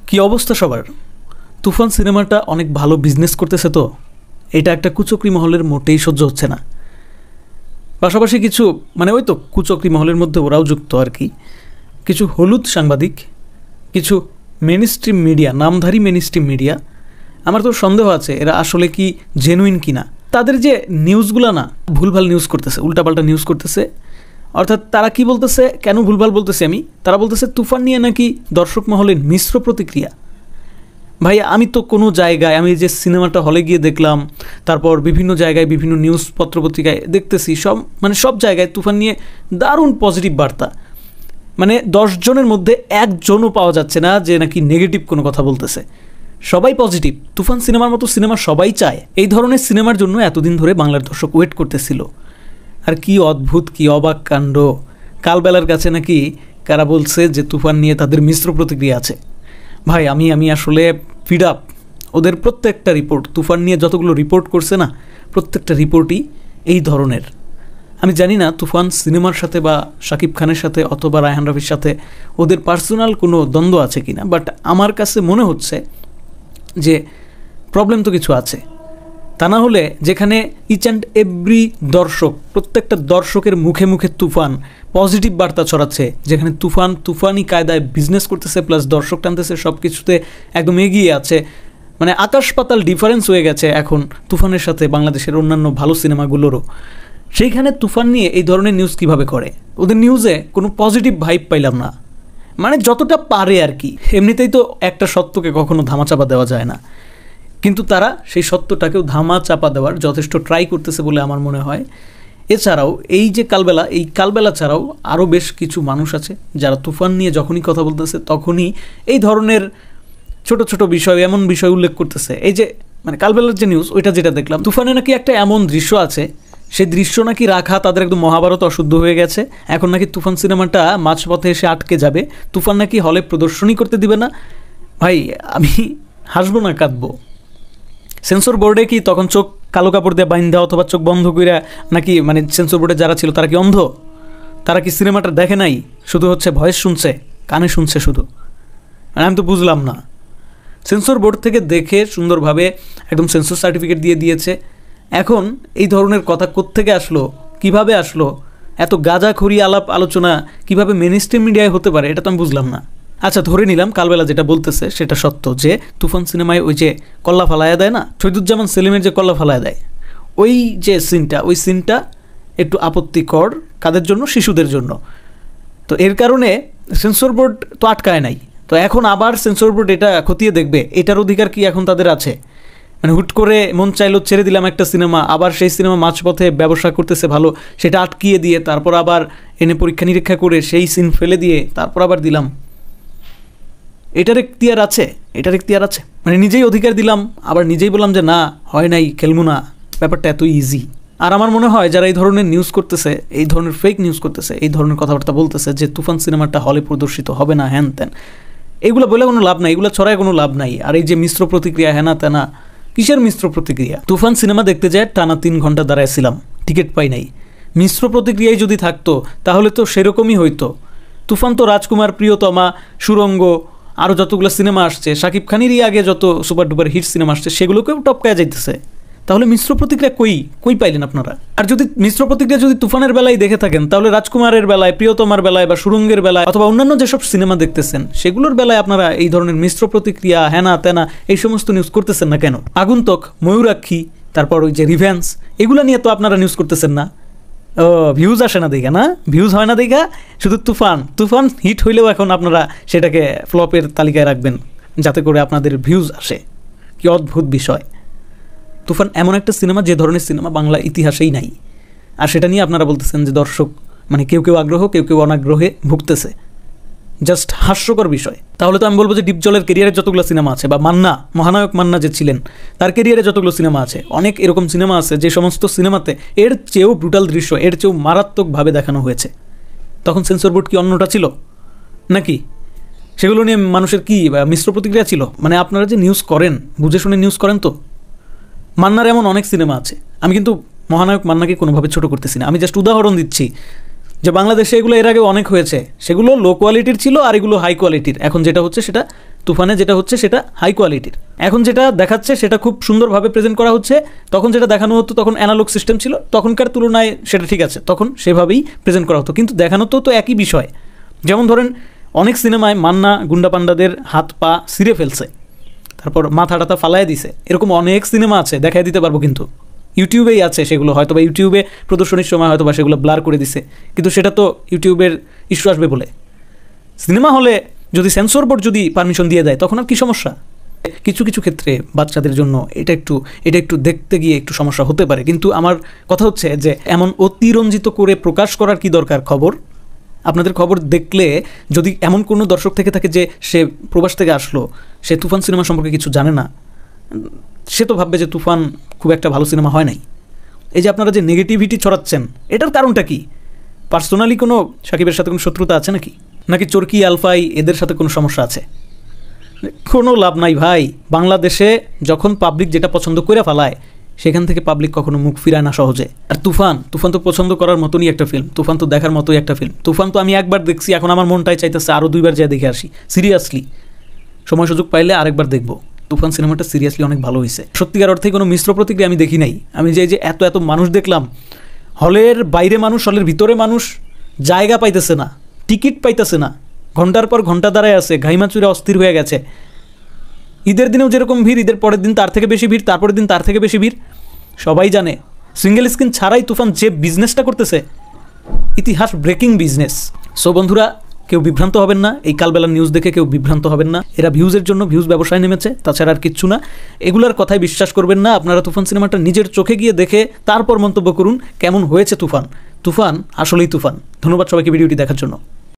কি অবস্থা সবার? তুফান সিনেমাটা অনেক ভালো বিজনেস করতেছে তো, এটা একটা কুচক্রি মহলের মোটেই সহ্য হচ্ছে না। পাশাপাশি কিছু ওই তো কুচক্রি মহলের মধ্যে ওরাও যুক্ত আর কি, কিছু হলুদ সাংবাদিক, কিছু মেনস্ট্রিম মিডিয়া, নামধারী মেনস্ট্রিম মিডিয়া। আমার তো সন্দেহ আছে এরা আসলে কি জেনুইন কিনা। তাদের যে নিউজগুলো না, ভুলভাল নিউজ করতেছে, উল্টাপাল্টা নিউজ করতেছে। অর্থাৎ তারা কি বলতেছে, কেন ভুলভাল বলতেছে আমি, তারা বলতেছে তুফান নিয়ে নাকি দর্শক মহলের মিশ্র প্রতিক্রিয়া। ভাই আমি তো কোনো জায়গায়, আমি যে সিনেমাটা হলে গিয়ে দেখলাম, তারপর বিভিন্ন জায়গায় বিভিন্ন নিউজ পত্রপত্রিকায় দেখতেছি, সব জায়গায় তুফান নিয়ে দারুণ পজিটিভ বার্তা। 10 জনের মধ্যে একজনও পাওয়া যাচ্ছে না যে নাকি নেগেটিভ কোনো কথা বলতেছে, সবাই পজিটিভ। তুফান সিনেমার মতো সিনেমা সবাই চায়। এই ধরনের সিনেমার জন্য এতদিন ধরে বাংলার দর্শক ওয়েট করতেছিল। আর কি অদ্ভুত, কি অবাক কাণ্ড, কালবেলার কাছে নাকি কারা বলছে যে তুফান নিয়ে তাদের মিশ্র প্রতিক্রিয়া আছে। ভাই আমি আসলে ফিড আপ। ওদের প্রত্যেকটা রিপোর্ট, তুফান নিয়ে যতগুলো রিপোর্ট করছে না, প্রত্যেকটা রিপোর্টই এই ধরনের। আমি জানি না তুফান সিনেমার সাথে বা শাকিব খানের সাথে অথবা রায়হান রাফির সাথে ওদের পার্সোনাল কোনো দ্বন্দ্ব আছে কিনা, বাট আমার কাছে মনে হচ্ছে যে প্রবলেম তো কিছু আছে। তা না হলে যেখানে ইচ অ্যান্ড এভরি দর্শক, প্রত্যেকটা দর্শকের মুখে মুখে তুফান পজিটিভ বার্তা ছড়াচ্ছে, যেখানে তুফানি কায়দায় বিজনেস করতেছে, প্লাস দর্শক টানতেছে, সব কিছুতে একদম এগিয়ে আছে। আকাশ পাতাল ডিফারেন্স হয়ে গেছে এখন তুফানের সাথে বাংলাদেশের অন্যান্য ভালো সিনেমাগুলোরও। সেইখানে তুফান নিয়ে এই ধরনের নিউজ কিভাবে করে? ওদের নিউজে কোনো পজিটিভ ভাইব পাইলাম না। যতটা পারে আর কি। এমনিতেই তো একটা সত্যকে কখনো ধামাচাপা দেওয়া যায় না, কিন্তু তারা সেই সত্যটাকেও ধামাচাপা দেওয়ার যথেষ্ট ট্রাই করতেছে বলে আমার মনে হয়। এছাড়াও এই যে কালবেলা ছাড়াও আরও বেশ কিছু মানুষ আছে যারা তুফান নিয়ে যখনই কথা বলতেছে তখনই এই ধরনের ছোট ছোট বিষয়, এমন বিষয় উল্লেখ করতেছে। এই যে কালবেলার যে নিউজ, ওইটা যেটা দেখলাম, তুফানে নাকি একটা এমন দৃশ্য আছে, সেই দৃশ্য নাকি রাখা তাদের একদম মহাভারত অশুদ্ধ হয়ে গেছে। এখন নাকি তুফান সিনেমাটা মাঝপথে এসে আটকে যাবে, তুফান নাকি হলে প্রদর্শনী করতে দিবে না। ভাই আমি হাসবো না কাঁদবো? সেন্সর বোর্ডে কি তখন চোখ কালো কাপড় দিয়ে বাইন্ধা অথবা চোখ বন্ধ করে নাকি, সেন্সর বোর্ডে যারা ছিল তারা কি অন্ধ? তারা কি সিনেমাটা দেখে নাই? শুধু ভয়েস শুনছে, কানে শুনছে শুধু? আমি তো বুঝলাম না। সেন্সর বোর্ড থেকে দেখে সুন্দরভাবে একদম সেন্সর সার্টিফিকেট দিয়ে দিয়েছে। এখন এই ধরনের কথা কোত্থেকে আসলো, কিভাবে আসলো? এত গাঁজাখড়ি আলাপ আলোচনা কিভাবে মেনস্ট্রিম মিডিয়ায় হতে পারে, এটা তো আমি বুঝলাম না। আচ্ছা, ধরে নিলাম কালবেলা যেটা বলতেছে সেটা সত্য, যে তুফান সিনেমায় ওই যে কল্লা ফালায়া দেয় না, শহীদুজ্জামান সেলিমের যে কল্লা ফালায়া দেয়, ওই যে সিনটা একটু আপত্তিকর। কাদের জন্য? শিশুদের জন্য। তো এর কারণে সেন্সর বোর্ড তো আটকায় নাই। তো এখন আবার সেন্সর বোর্ড এটা খতিয়ে দেখবে, এটার অধিকার কি এখন তাদের আছে? হুট করে মন চাইলো ছেড়ে দিলাম একটা সিনেমা, আবার সেই সিনেমা মাঝপথে ব্যবসা করতেছে ভালো, সেটা আটকিয়ে দিয়ে তারপর আবার এনে পরীক্ষা নিরীক্ষা করে সেই সিন ফেলে দিয়ে তারপর আবার দিলাম। এটার এখতিয়ার আছে? নিজেই অধিকার দিলাম, আবার নিজেই বললাম যে না, হয় নাই, খেলবো না। ব্যাপারটা এত ইজি। আর আমার মনে হয় যারা এই ধরনের নিউজ করতেছে, এই ধরনের ফেক নিউজ করতেছে, এই ধরনের কথাবার্তা বলতেছে যে তুফান সিনেমাটা হলে প্রদর্শিত হবে না, হ্যান ত্যান, এগুলো বলে কোনো লাভ নাই, এগুলো ছড়ায় কোনো লাভ নাই। আর এই যে মিশ্র প্রতিক্রিয়া, হ্যানা ত্যানা, কিসের মিশ্র প্রতিক্রিয়া? তুফান সিনেমা দেখতে যায় টানা 3 ঘন্টা দাঁড়াইছিলাম, টিকিট পাই নাই। মিশ্র প্রতিক্রিয়ায় যদি থাকতো তাহলে তো সেরকমই হইতো। তুফান তো রাজকুমার, প্রিয়তমা, সুরঙ্গ, আরও যতগুলো সিনেমা আসছে, শাকিব খানেরই আগে যত সুপার ডুপার হিট সিনেমা আসছে সেগুলোকেও টপকায়া যাইতেছে। তাহলে মিশ্র প্রতিক্রিয়া কই পাইলেন আপনারা? আর যদি মিশ্র প্রতিক্রিয়া যদি তুফানের বেলায় দেখে থাকেন, তাহলে রাজকুমারের বেলায়, প্রিয়তমার বেলায় বা সুরঙ্গের বেলায় অথবা অন্যান্য যেসব সিনেমা দেখতেছেন সেগুলোর বেলায় আপনারা এই ধরনের মিশ্র প্রতিক্রিয়া, হ্যানা ত্যানা, এই সমস্ত নিউজ করতেছেন না কেন? আগন্তুক, ময়ূরাক্ষী, তারপর ওই যে রিভেন্স, এগুলো নিয়ে তো আপনারা নিউজ করতেছেন না। ভিউজ আসে না দেখা, না ভিউজ হয় না দেখা, শুধু তুফান হিট হইলেও এখন আপনারা সেটাকে ফ্লপের তালিকায় রাখবেন যাতে করে আপনাদের ভিউজ আসে। কি অদ্ভুত বিষয়! তুফান এমন একটা সিনেমা, যে ধরনের সিনেমা বাংলা ইতিহাসেই নাই, আর সেটা নিয়ে আপনারা বলতেছেন যে দর্শক কেউ কেউ আগ্রহ, কেউ কেউ অনাগ্রহে ভুগতেছে। জাস্ট হাস্যকর বিষয়। তাহলে তো আমি বলবো যে ডিপজলের ক্যারিয়ারে যতগুলো সিনেমা আছে, বা মহানায়ক মান্না যে ছিলেন, তার ক্যারিয়ারে যতগুলো সিনেমা আছে, অনেক এরকম সিনেমা আছে যে সমস্ত সিনেমাতে এর চেয়েও ব্রুটাল দৃশ্য, এর চেয়েও মারাত্মকভাবে দেখানো হয়েছে। তখন সেন্সর বোর্ড কি অন্যটা ছিল নাকি? সেগুলো নিয়ে মানুষের কি মিশ্র প্রতিক্রিয়া ছিল? আপনারা যে নিউজ করেন, বুঝে শুনে নিউজ করেন তো। মান্নার এমন অনেক সিনেমা আছে, আমি কিন্তু মহানায়ক মান্নাকে কোনোভাবে ছোট করতেছি না, আমি জাস্ট উদাহরণ দিচ্ছি যে বাংলাদেশে এগুলো এর আগে অনেক হয়েছে, সেগুলো লো কোয়ালিটির ছিল আর এগুলো হাই কোয়ালিটির। এখন যেটা হচ্ছে সেটা তুফানে যেটা হচ্ছে সেটা হাই কোয়ালিটির। এখন যেটা দেখাচ্ছে সেটা খুব সুন্দরভাবে প্রেজেন্ট করা হচ্ছে। তখন যেটা দেখানো হতো তখন অ্যানালগ সিস্টেম ছিল, তখনকার তুলনায় সেটা ঠিক আছে, তখন সেভাবেই প্রেজেন্ট করা হতো, কিন্তু দেখানো তো একই বিষয়। যেমন ধরেন অনেক সিনেমায় মান্না গুন্ডা পান্ডাদের হাত পা ছিঁড়ে ফেলছে, তারপর মাথা টাথা ফালায় দিছে, এরকম অনেক সিনেমা আছে, দেখাই দিতে পারবো, কিন্তু ইউটিউবেই আছে সেগুলো, হয়তো বা ইউটিউবে প্রদর্শনীর সময় হয়তো বা সেগুলো ব্লার করে দিছে, কিন্তু সেটা তো ইউটিউবের ইস্যু আসবে বলে। সিনেমা হলে যদি সেন্সর বোর্ড যদি পারমিশন দিয়ে দেয় তখন আর কি সমস্যা? কিছু কিছু ক্ষেত্রে বাচ্চাদের জন্য এটা একটু দেখতে গিয়ে একটু সমস্যা হতে পারে, কিন্তু আমার কথা হচ্ছে যে এমন অতিরঞ্জিত করে প্রকাশ করার কি দরকার খবর? আপনাদের খবর দেখলে যদি এমন কোনো দর্শক থেকে থাকে যে সে প্রবাস থেকে আসলো, সে তুফান সিনেমা সম্পর্কে কিছু জানে না, সে তো ভাববে যে তুফান খুব একটা ভালো সিনেমা হয় নাই। এই যে আপনারা যে নেগেটিভিটি ছড়াচ্ছেন, এটার কারণটা কি? পার্সোনালি কোনো সাকিবের সাথে কোনো শত্রুতা আছে নাকি চরকি আলফাই এদের সাথে কোনো সমস্যা আছে? কোনো লাভ নাই ভাই। বাংলাদেশে যখন পাবলিক যেটা পছন্দ করে ফেলায় সেখান থেকে পাবলিক কখনো মুখ ফিরায় না সহজে। আর তুফান তো পছন্দ করার মতনই একটা ফিল্ম, তুফান তো দেখার মতোই একটা ফিল্ম। তুফান তো আমি একবার দেখছি, এখন আমার মনটাই চাইতেছে আরও 2বার যেয়ে দেখে আসি। সিরিয়াসলি সময় সুযোগ পাইলে আরেকবার দেখবো। তুফান সিনেমাটা সিরিয়াসলি অনেক ভালো হয়েছে। সত্যিকার অর্থে কোনো মিশ্র প্রতিক্রিয়া আমি দেখি নাই। আমি যে এত মানুষ দেখলাম, হলের বাইরে মানুষ, হলের ভিতরে মানুষ, জায়গা পাইতেছে না, টিকিট পাইতেছে না, ঘন্টার পর ঘন্টা দাঁড়ায় আছে, ঘাইমাচুরে অস্থির হয়ে গেছে। ঈদের দিনেও যেরকম ভিড়, ঈদের পরের দিন তার থেকে বেশি ভিড়, তারপরের দিন তার থেকে বেশি ভিড়। সবাই জানে সিঙ্গেল স্ক্রিন ছাড়াই তুফান যে বিজনেসটা করতেছে, ইতিহাস ব্রেকিং বিজনেস। সো বন্ধুরা, কেউ বিভ্রান্ত হবেন না, এই কালবেলার নিউজ দেখে কেউ বিভ্রান্ত হবেন না। এরা ভিউজের জন্য ভিউজ ব্যবসায় নেমেছে, তাছাড়া আর কিচ্ছু না। এগুলার কথায় বিশ্বাস করবেন না। আপনারা তুফান সিনেমাটা নিজের চোখে গিয়ে দেখে তারপর মন্তব্য করুন কেমন হয়েছে তুফান। তুফান আসলেই তুফান। ধন্যবাদ সবাইকে ভিডিওটি দেখার জন্য।